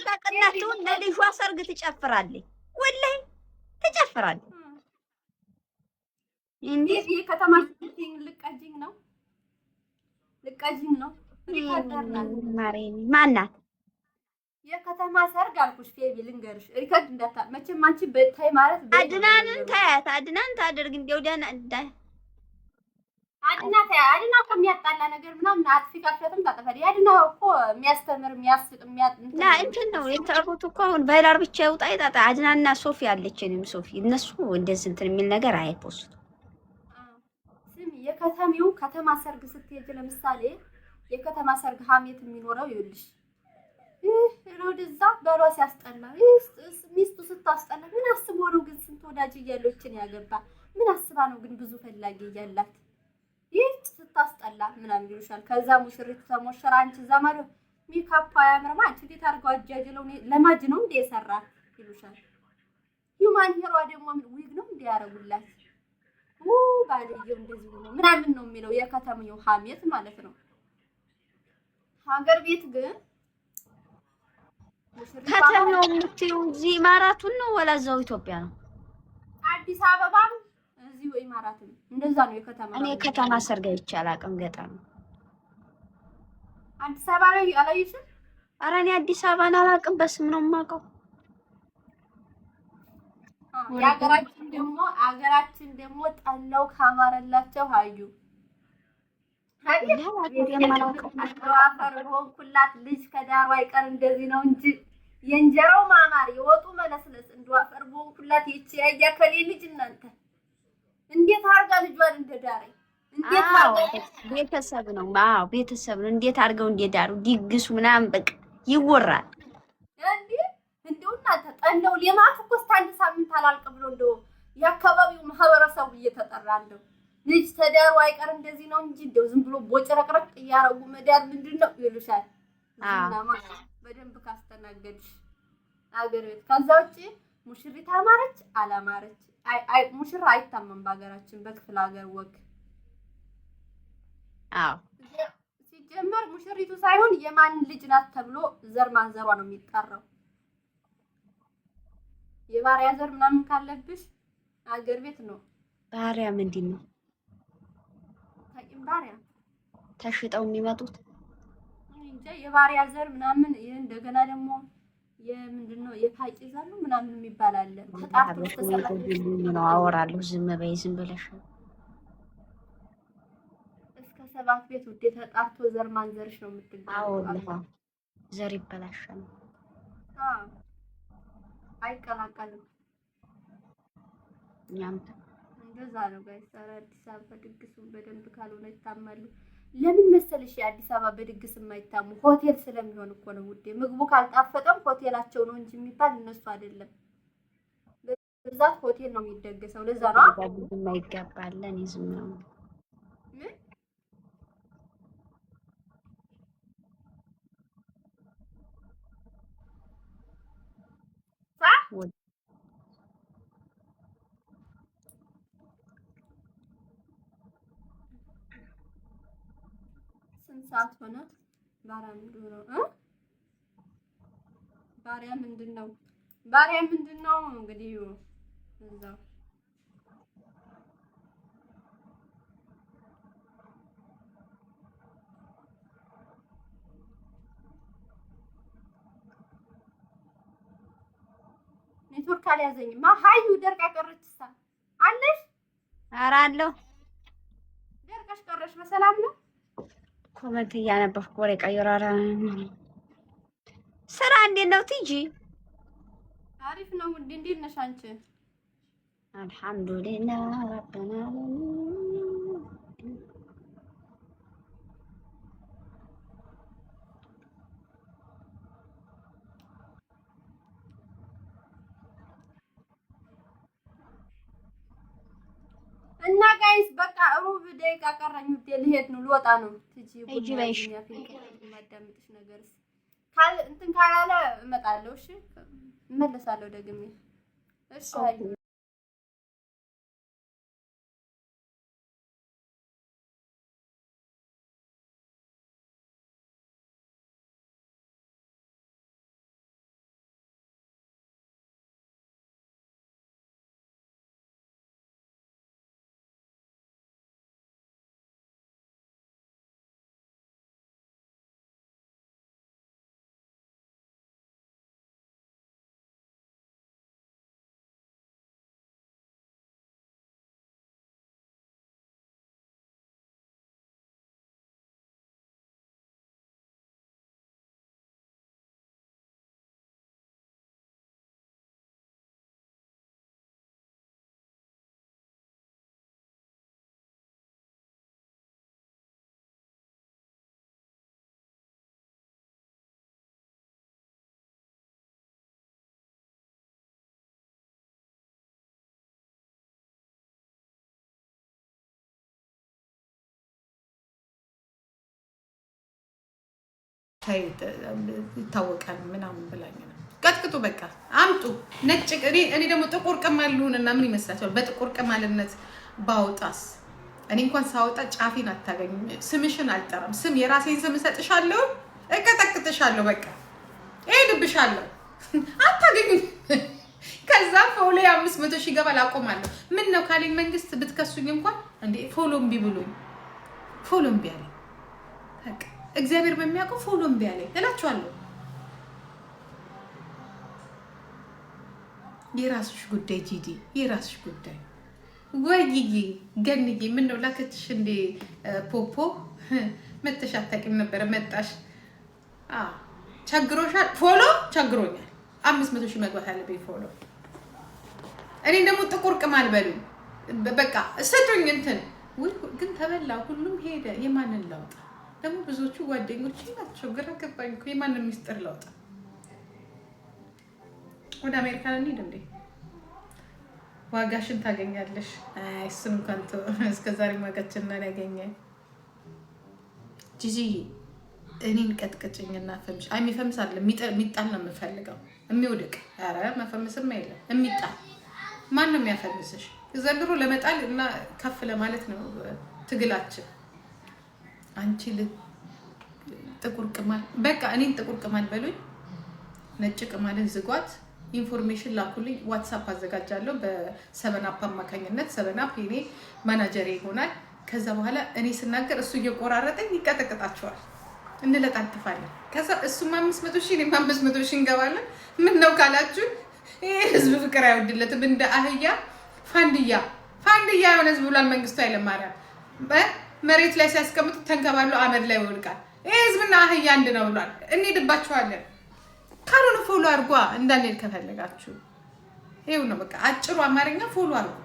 የማታውቅናቱ ለልጇ ሰርግ ትጨፍራለች። ወላሂ ትጨፍራለች። እንዴት የከተማ ልቀጅኝ ነው ልቀጅኝ ነው። ማናት የከተማ ሰርግ አልኩሽ። ፌቢ ልንገርሽ ሪከርድ እንዳታ መቼም አንቺ በታይ ማለት አድናንን ታያት። አድናን ታደርግ እንደው ደህና አድና እኮ የሚያጣላ ነገር ምናምን አጥፊ ካልፈትም ታጠፋለች። አድና እኮ የሚያስተምር የሚያስቅ እንትን ነው የተጠሩት እኮ አሁን ቫይራል ብቻ ይውጣ ይጣጣ። አድናና ሶፊ አለችንም ሶፊ እነሱ እንደዚህ እንትን የሚል ነገር አይፖስቱ። ስሚ የከተማው ከተማ ሰርግ ስትሄጂ ለምሳሌ የከተማ ሰርግ ሀሜት የሚኖረው ይኸውልሽ ወደዛ ባሏ ሲያስጠላ ሚስቱ ስታስጠላ ምን አስቦ ነው ግን? ስንት ወዳጅ እያለው እችን ያገባ ምን አስባ ነው ግን? ብዙ ፈላጊ እያላት ይህ ስታስጠላ ምናምን ይሉሻል። ከዛ ሙሽሪት ተሞሸራ አንቺ ዘመዱ ሜካፕ አያምርም አንቺ እንዴት አድርገው አጃጅለው ለማጅ ነው እንደ የሰራ ይሉሻል። ሂውማን ሄሯ ደግሞ ዊግ ነው እንደ ያረጉላት ባልየው እንደዚህ ነው ምናምን ነው የሚለው የከተማው ሀሜት ማለት ነው። ሀገር ቤት ግን ከተማው የምትይው እዚህ ኢማራቱን ነው ወላ እዛው ኢትዮጵያ ነው? አዲስ አበባም እዚሁ ኢማራቱን እንደዛ ነው የከተማ። እኔ ከተማ ሰርግ አይቼ አላውቅም። ገጠር ነው። አዲስ አበባ ላይ አላየሽም? ኧረ እኔ አዲስ አበባን አላውቅም። በስም ነው የማውቀው። አገራችን ደግሞ ጠላው ካማረላቸው ሀዩ ኩላት ልጅ ከዳሩ አይቀር እንደዚህ ነው እንጂ የእንጀራው ማማር የወጡ መለስለስ እንደው አፈር ኩላት ይቺ ያያ ከሌ ልጅ እናንተ እንዴት አርጋ ልጇን እንደዳረ እንዴት አርጋ ቤተሰብ ነው። አዎ ቤተሰብ ነው። እንዴት አርገው እንደዳሩ ድግሱ ምናምን በቃ ይወራል። እንደው እናንተ ጠላው ለማት እኮ አንድ ሳምንት አላልቅ ብሎ እንደው የአካባቢው ማህበረሰቡ እየተጠራ እንደው ልጅ ተዳሩ አይቀር እንደዚህ ነው እንጂ እንደው ዝም ብሎ ቦጭረቅረቅ እያረጉ መዳር ምንድነው ይሉሻል። እናማ በደንብ ካስተናገድሽ አገር ቤት ከዛ ውጪ ሙሽሪት አማረች አላማረች ሙሽራ አይታመን በአገራችን በክፍለ ሀገር ወግ። አዎ ሲጀመር ሙሽሪቱ ሳይሆን የማን ልጅ ናት ተብሎ ዘር ማንዘሯ ነው የሚጠራው። የባሪያ ዘር ምናምን ካለብሽ አገር ቤት ነው። ባሪያ ምንድን ነው? ባሪያ ተሽጠው የሚመጡት እንጂ የባሪያ ዘር ምናምን እንደገና ደግሞ የምንድነው የፋቂ ዘር ነው ምናምን የሚባል አለ። ተጣጣ ነው አወራለሁ። ዝም በይ ዝም ብለሽ እስከ 7 ቤት ውዴ ተጣርቶ ዘር ማንዘርሽ ነው የምትገኘው። አዎ ዘር ይበላሻል። አይቀላቀልም። ያም እንደዛ ነው ጋይስ። አዲስ አበባ ድግሱን በደንብ ካልሆነ ይታማሉ። ለምን መሰለሽ የአዲስ አበባ በድግስ የማይታሙ ሆቴል ስለሚሆን እኮ ነው ውዴ። ምግቡ ካልጣፈጠም ሆቴላቸው ነው እንጂ የሚባል እነሱ አይደለም። በብዛት ሆቴል ነው የሚደገሰው። ለዛ ነው የማይገባለን ይዝም ነው ሰዓት ሆነ። ባሪያ ምንድነው? ባሪያ ምንድነው? እንግዲህ እዛው ኔትወርክ አልያዘኝም። ሀዩ ደርቃ ቀረችሳ አለሽ? ኧረ አለሁ። ደርቀሽ ቀረሽ። በሰላም ነው? ኮመንት እያነበብኩ ወሬ ቀይራራ። ስራ እንዴት ነው ቲጂ? አሪፍ ነው። እንዴት ነሽ አንቺ? አልሐምዱሊላህ ረበና እና ጋይስ በቃ ሩብ ደቂቃ ቀረኝ። ልሄድ ነው ልወጣ ነው። ትጂ ባይሽ ማዳምጥሽ ነገር እንትን ካላለ እመጣለሁ። እሺ እመለሳለሁ ደግሜ። እሺ ታይ ይታወቃል ምናምን ብላኝ ነው። ቀጥቅጡ በቃ አምጡ ነጭ። እኔ ደግሞ ጥቁር ቅማል ልሁንና ምን ይመስላችኋል? በጥቁር ቅማልነት ባውጣስ? እኔ እንኳን ሳወጣ ጫፊን አታገኙም። ስምሽን አልጠራም። ስም የራሴን ስም እሰጥሻለሁ፣ እቀጠቅጥሻለሁ፣ በቃ እሄድብሻለሁ፣ አታገኙም። ከዛ ፎሎ 500 ሺህ ገባል አቆማለሁ። ምን ነው ካለኝ መንግስት ብትከሱኝ እንኳን እንዴ ፎሎ እምቢ ብሎኝ ፎሎ እምቢ አለኝ። በቃ እግዚአብሔር በሚያውቀው ፎሎ እምቢ አለኝ እላችኋለሁ። የራስሽ ጉዳይ ጂዲ፣ የራስሽ ጉዳይ። ወይዬ ገንዬ ምን ነው ላከችሽ እንዴ? ፖፖ መተሽ አታውቂም ነበረ መጣሽ። ቸግሮሻል? ፎሎ ቸግሮኛል። 500 ሺህ መግባት አለብኝ ፎሎ። እኔ ደግሞ ጥቁር ቅማል በሉኝ በቃ ስጡኝ እንትን። ግን ተበላ፣ ሁሉም ሄደ። የማንን ላውጣ ደግሞ? ብዙዎቹ ጓደኞች ናቸው። ግራ ገባኝ እኮ የማንን ሚስጥር ላውጣ? ወደ አሜሪካን እንሂድ እንዴ? ዋጋሽን ታገኛለሽ። እሱን እንኳን እስከዛሬ ዋጋችንን አላገኘን። ጂጂ እኔን ቀጥቅጭኝና ፈምሽ። አይ የሚፈምስ አለ የሚጣል ነው የምፈልገው። የሚወድቅ ኧረ መፈምስም የለም የሚጣል። ማን ነው የሚያፈምስሽ? ዘንድሮ ለመጣል እና ከፍ ለማለት ነው ትግላችን። አንቺ ጥቁር ቅማል በቃ እኔን ጥቁር ቅማል በሉኝ። ነጭ ቅማልን ዝጓት። ኢንፎርሜሽን ላኩልኝ። ዋትሳፕ አዘጋጃለሁ በሰበናፕ አማካኝነት። ሰበናፕ የኔ ማናጀሬ ይሆናል። ከዛ በኋላ እኔ ስናገር እሱ እየቆራረጠኝ ይቀጠቅጣቸዋል። እንለጣጥፋለን። ከዛ እሱም 500 ሺህ እኔም 500 ሺህ እንገባለን። ምን ነው ካላችሁ ይሄ ህዝብ ፍቅር አይወድለትም። እንደ አህያ ፋንድያ የሆነ ህዝብ ብሏል መንግስቱ ኃይለማርያም። መሬት ላይ ሲያስቀምጡ ተንከባሎ አመድ ላይ ይወድቃል። ይሄ ህዝብና አህያ አንድ ነው ብሏል። እንሄድባችኋለን። ካልሆነ ፎሎ አድርጓ እንዳንሄድ ከፈለጋችሁ ይሄው ነው በቃ አጭሩ አማርኛ ፎሎ አድርጉ።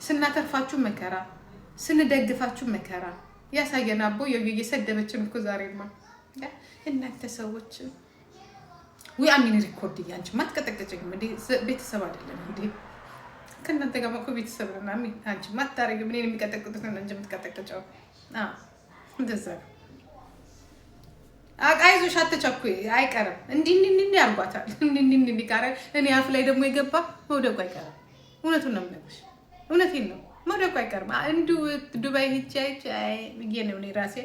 ስናተርፋችሁ መከራ፣ ስንደግፋችሁ መከራ ያሳየን። አቦ እየሰደበችን እኮ ዛሬማ እናንተ ሰዎች ወይ አሚን ሪኮርድ እያንቺ ማትቀጠቅጭኝም እንዴ? ቤተሰብ አይደለም እንዴ? ከእናንተ ጋር እኮ ቤተሰብ ነን። አሚን አንቺ ማታረግም። እኔን የሚቀጠቅጡት ነው እንጂ የምትቀጠቅጨው እንደዛ ነው። አይዞሽ አትቸኩይ፣ አይቀርም። እንዲህ ያርጓታል። እንዲህ ካረ እኔ አፍ ላይ ደግሞ የገባ መውደቁ አይቀርም። እውነቱን ነው የምነግርሽ፣ እውነቴን ነው። መውደቁ አይቀርም። እንዲሁ ዱባይ ሂጅ ብዬ ነው እኔ ራሴ።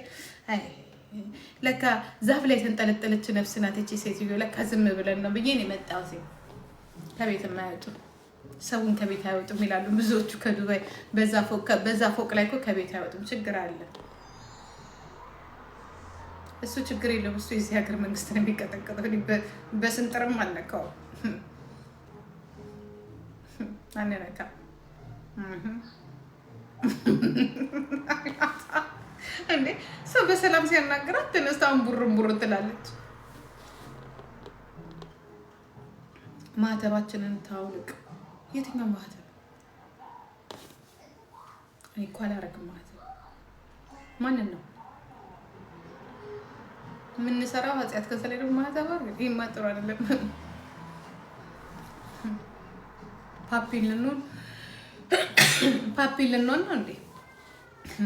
ለካ ዛፍ ላይ ተንጠለጠለች ነፍስ ናት እቺ ሴትዮ። ለካ ዝም ብለን ነው ብዬ ነው የመጣሁት። ከቤት የማይወጡ ሰውን ከቤት አይወጡም ይላሉ ብዙዎቹ ከዱባይ። በዛ ፎቅ ላይ እኮ ከቤት አይወጡም። ችግር አለ። እሱ ችግር የለውም። እሱ የዚህ ሀገር መንግስት ነው የሚቀጠቀጠው። በስንጥርም አልነካው አንነካ። እንዴ ሰው በሰላም ሲያናግራት ተነስታውን ቡርም ትላለች። ማህተባችንን ታውልቅ። የትኛው ማህተብ? እኔ እኮ አላረግም ማህተብ። ማንን ነው የምንሰራው? ኃጢአት ከሰላይ ደግሞ ማህተብ አድርግ። ይሄ ማጥሩ አይደለም። ፓፒ ልንሆን ነው እንዴ?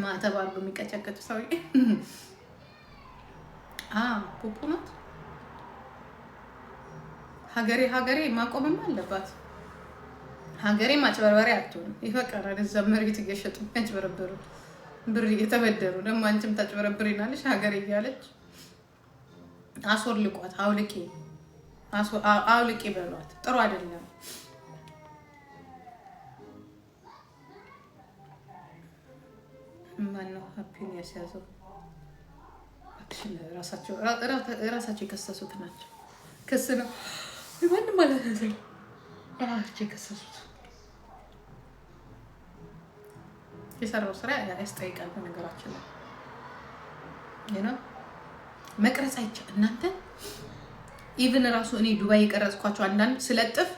ማህተብ አድርጎ የሚቀጨቀጭ ሰውዬ ፖፖ ናት። ሀገሬ ማቆምም አለባት። ሀገሬ ማጭበርበሬ አትሆንም። ይፈቀራል። እዛ መሬት እየሸጡ ያጭበረበሩ ብር እየተበደሩ ደግሞ አንቺም ታጭበረብሪናለሽ ሀገሬ እያለች። አስወልቋት፣ አውልቂ በሏት። ጥሩ አይደለም። ማነው ሀፒን ያስያዘው? ራሳቸው የከሰሱት ናቸው። ክስ ነው ማንም ማለት ነው። ራሳቸው የከሰሱት የሰራው ስራ ያስጠይቃል። በነገራችን ላይ ነው መቅረጽ አይቻል። እናንተ ኢቭን ራሱ እኔ ዱባይ የቀረጽኳቸው አንዳንድ ስለጥፍ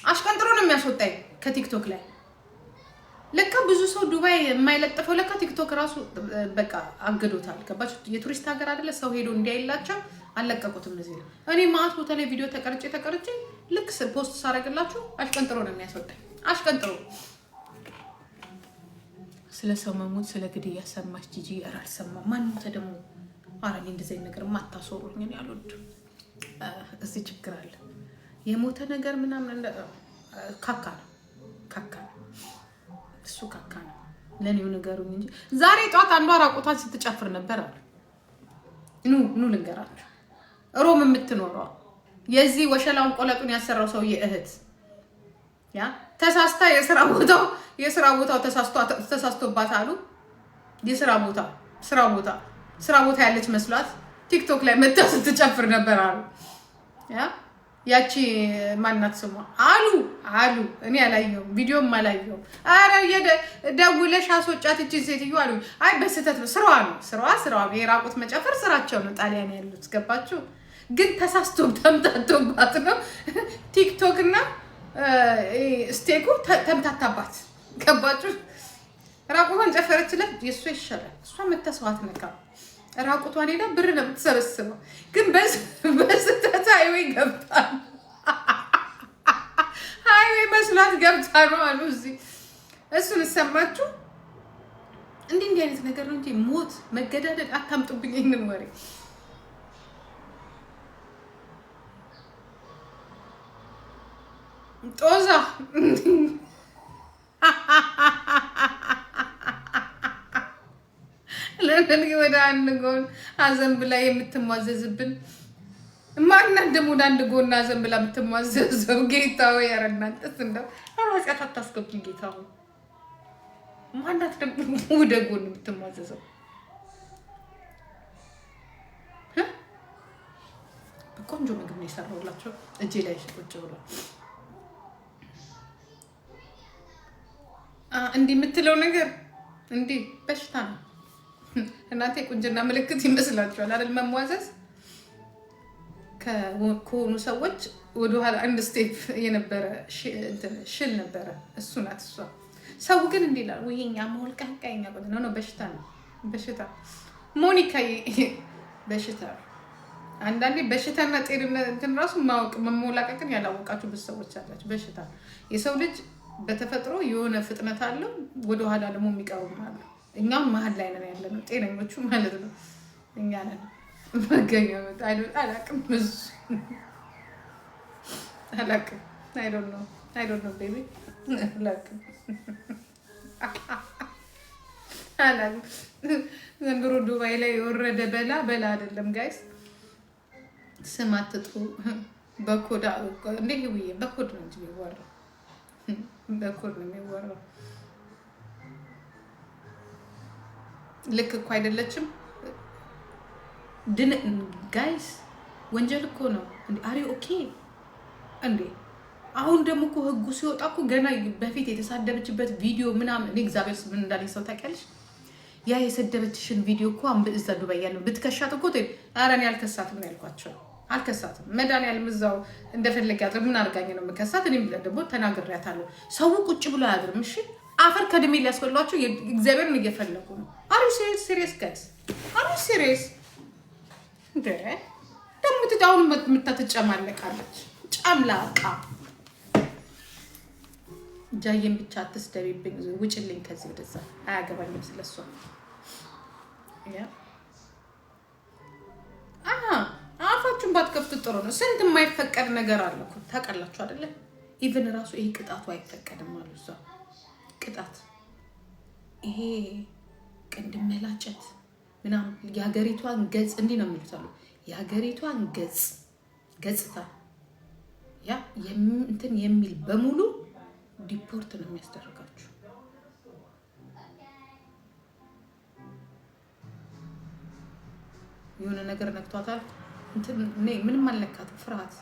አሽቀንጥሮ ነው የሚያስወጣኝ ከቲክቶክ ላይ። ለካ ብዙ ሰው ዱባይ የማይለጥፈው ለካ ቲክቶክ ራሱ በቃ አገዶታል። ገባችሁ? የቱሪስት ሀገር አይደለ? ሰው ሄዶ እንዲያይላቸው አለቀቁትም። እዚህ ነው እኔ ማአት ቦታ ላይ ቪዲዮ ተቀርጬ ልክ ፖስት ሳረግላችሁ አሽቀንጥሮ ነው የሚያስወጣኝ። አሽቀንጥሮ ስለ ሰው መሞት ስለ ግድያ ሰማች ጂጂ? ኧረ አልሰማም። ማንም ደግሞ ኧረ እኔ እንደዚህ ነገር ማታሰሩኝ እኔ አልወድም። እዚህ ችግር አለ። የሞተ ነገር ምናምን ካካ ነው ካካ እሱ ካካ ነው። ለኔው ነገሩኝ እንጂ ዛሬ ጧት አንዷ ራቁቷን ስትጨፍር ነበር አሉ። ኑ ልንገራችሁ፣ ሮም የምትኖረው የዚህ ወሸላውን ቆለጡን ያሰራው ሰውዬ እህት ያ ተሳስታ የስራ ቦታው ተሳስቶባት አሉ። ስራ ቦታ ያለች መስሏት ቲክቶክ ላይ መጣ ስትጨፍር ነበር አሉ። ያቺ ማናት ስሟ አሉ እኔ አላየሁም፣ ቪዲዮም አላየሁም። አረ ደውለሽ አስወጫት እቺ ሴትዮ አሉ። አይ በስህተት ነው፣ ስራዋ የራቁት መጨፈር ስራቸው ነው። ጣሊያን ያሉት ገባችሁ? ግን ተሳስቶ ተምታቶባት ነው። ቲክቶክ እና ስቴኩ ተምታታባት ገባችሁ? ራቁቷን ጨፈረችለት። የእሷ ይሻላል። እሷ መተሰዋት ነካ ራቁቷን ሄዳ ብር ነው የምትሰበስበው። ግን በስህተት ሃይዌይ ገብታ ሃይዌይ መስሏት ገብታ ነው አሉ። እዚህ እሱን ሰማችሁ? እንዲህ አይነት ነገር ነው እንጂ ሞት መገዳደል አታምጡብኝ። ይህንን ወሬ ጦዛ ለምን ወደ አንድ ጎን አዘን ብላ የምትሟዘዝብን ማናት? ደግሞ ወደ አንድ ጎን አዘን ብላ የምትሟዘዘው ጌታው ያረናንተስ እንደው አራስያት አታስገብኝ ጌታው። ማናት ደግሞ ወደ ጎን የምትሟዘዘው? ቆንጆ ምግብ ነው የሰራሁላቸው እጄ ላይ ቁጭ ብሎ እንዲህ የምትለው ነገር እንዲህ በሽታ ነው። እናቴ ቁንጅና ምልክት ይመስላችኋል አይደል? መሟዘዝ ከሆኑ ሰዎች ወደኋላ አንድ ስቴፕ የነበረ ሽል ነበረ። እሱ ናት እሷ። ሰው ግን እንዲህ ይላል ወይ እኛ ሞልቃቃኛ ነው። በሽታ ነው በሽታ። ሞኒካ በሽታ። አንዳንዴ በሽታና ጤንነት ራሱ ማወቅ መሞላቀቅን ያላወቃችሁ ብዙ ሰዎች አላችሁ። በሽታ የሰው ልጅ በተፈጥሮ የሆነ ፍጥነት አለው፣ ወደኋላ ደግሞ የሚቀሩም አሉ። እኛም መሀል ላይ ነን ያለነው ጤነኞቹ ማለት ነው። እኛ ነን መገኘው አላቅም አላቅም አይ ዶንት ኖ ቤቢ አላቅም አላቅም። ዘንድሮ ዱባይ ላይ የወረደ በላ አይደለም ጋይስ። ስም አትጥሩ። በኮድ እንዴ ይውዬ በኮድ ነው እንጂ የሚወራው በኮድ ነው የሚወራው። ልክ እኮ አይደለችም ጋይስ። ወንጀል እኮ ነው እንዴ? አሪ ኦኬ እንዴ? አሁን ደግሞ እኮ ህጉ ሲወጣ እኮ ገና በፊት የተሳደበችበት ቪዲዮ ምናምን እኔ እግዚአብሔር ምን እንዳለኝ ሰው ታውቂያለሽ? ያ የሰደበችሽን ቪዲዮ እኮ እዛ ዱባይ ያለው ብትከሻት እኮ ኧረ እኔ አልከሳትም ነው ያልኳቸው። አልከሳትም። መድኃኒዓለም እዛው እንደፈለገ ያድርግ። ምን አድርጋኝ ነው የምከሳት? እኔም ደግሞ ተናግሬያታለሁ። ሰው ቁጭ ብሎ አያድርም። እሺ አፈር ከድሜ ሊያስበሏቸው እግዚአብሔርን እየፈለጉ ነው። አሩ ሲሪየስ ጋይስ፣ አሩ ሲሪየስ እንደ ደግሞ ትዳውን የምታትጨማለቃለች ጨምላቃ። ጃዬን ብቻ አትስደቢብኝ፣ ውጭልኝ ከዚህ ወደዛ። አያገባኝም ስለሷ። አፋችሁን ባትከፍቱ ጥሩ ነው። ስንት የማይፈቀድ ነገር አለ እኮ ታውቃላችሁ አይደለ? ኢቭን ራሱ ይሄ ቅጣቱ አይፈቀድም አሉ እዛ። ቅጣት ይሄ ቅንድም መላጨት ምናምን የሀገሪቷን ገጽ እንዲህ ነው የሚሉት አሉ። የሀገሪቷን ገጽታ ያ እንትን የሚል በሙሉ ዲፖርት ነው የሚያስደርጋችሁ። የሆነ ነገር ነክቷታል እንትን ምንም አልነካትም። ፍርሃት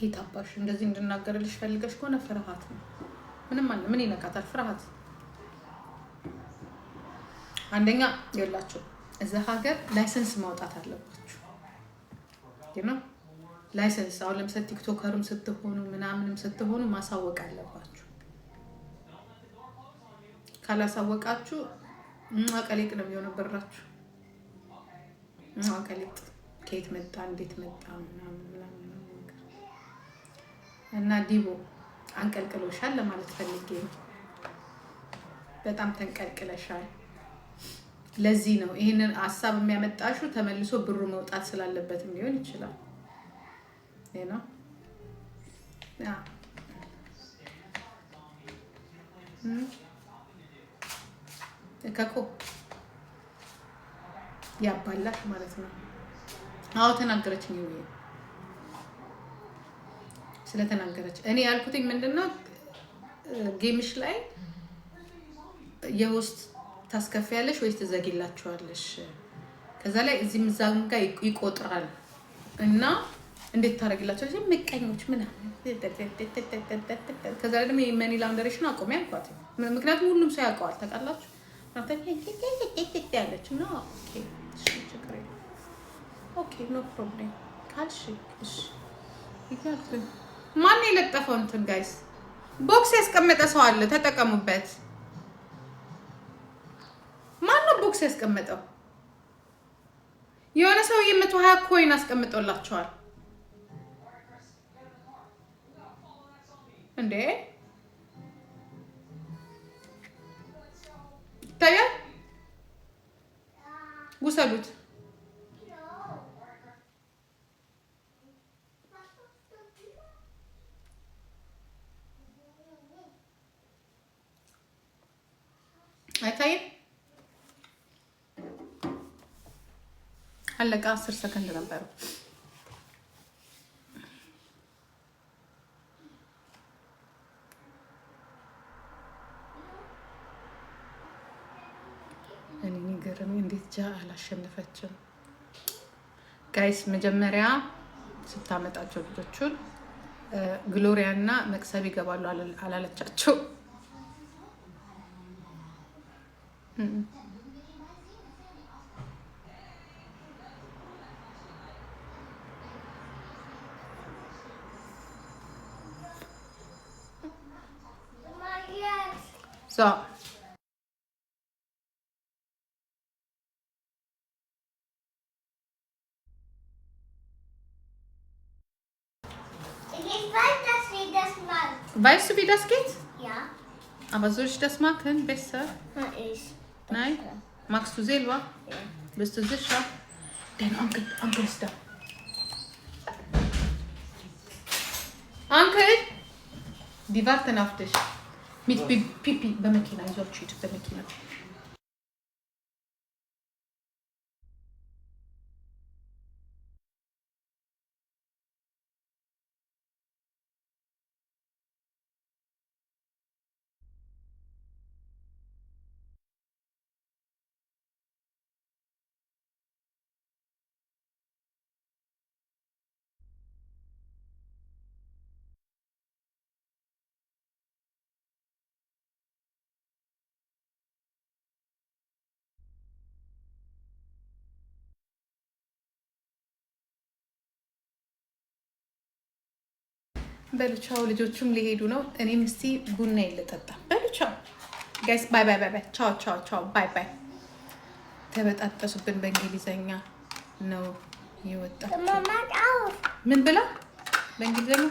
ይታባሽ እንደዚህ እንድናገርልሽ ፈልገሽ ከሆነ ፍርሃት ነው። ምንም አለ ምን ይነካታል? ፍርሃት። አንደኛ ይላችሁ እዛ ሀገር ላይሰንስ ማውጣት አለባችሁ። ነው ላይሰንስ። አሁን ለምሳሌ ቲክቶከርም ስትሆኑ ምናምንም ስትሆኑ ማሳወቅ አለባችሁ። ካላሳወቃችሁ አቀሌጥ ነው የሚሆነው ብራችሁ። አቀሌጥ ከየት መጣ እንዴት መጣ ምናምን እና ዲቦ አንቀልቅሎሻል ለማለት ፈልጌ ነው። በጣም ተንቀልቅለሻል። ለዚህ ነው ይሄንን ሀሳብ የሚያመጣሽው ተመልሶ ብሩ መውጣት ስላለበትም ሊሆን ይችላል። ነው ያ ከኮ ያባላሽ ማለት ነው። አዎ ተናገረች ነው ስለተናገረች እኔ ያልኩትኝ ምንድነው ጌምሽ ላይ የሆስት ታስከፍያለሽ ወይስ ትዘጊላችኋለሽ? ከዛ ላይ እዚህ ምዛም ጋር ይቆጥራል እና እንዴት ታረግላችሁ? እዚህ መቀኞች ምናምን ከዛ ላይ ደግሞ የመኒ ላውንደሪሽን አቆሚ አልኳት። ምክንያቱም ሁሉም ሰው ያውቀዋል ታውቃላችሁ። ያለች ነው ኦኬ ኖ ፕሮብሌም ካልሽ እሺ ይጋልኩ ማን የለጠፈው እንትን ጋይስ ቦክስ ያስቀመጠ ሰው አለ ተጠቀሙበት። ማን ነው ቦክስ ያስቀመጠው? የሆነ ሰው 120 ኮይን አስቀምጦላቸዋል እንዴ ታዲያ ውሰዱት። አይታይም። አለቃ 10 ሰከንድ ነበር። እኔ ንገረኝ እንዴት ጃ አላሸነፈችም? ጋይስ መጀመሪያ ስታመጣቸው ልጆቹን ግሎሪያ እና መቅሰብ ይገባሉ አላለቻቸው። So weißt du, wie das geht? Ja. Aber soll ich das machen? Besser? Na, ich. Nein? Magst du selber? Ja. Bist du sicher? Dein Onkel ist da. Onkel? Die warten auf dich. Mit Pipi በመኪና ይዟችሁ ሂድ በመኪና በሉቻው ልጆቹም ሊሄዱ ነው። እኔም እስቲ ቡና ይልጠጣ። በሉቻው ጋይስ ባይ ባይ ባይ። ቻው ቻው ቻው ባይ ባይ። ተበጣጠሱብን። በእንግሊዘኛ ነው የወጣው። ምን ብላ በእንግሊዘኛ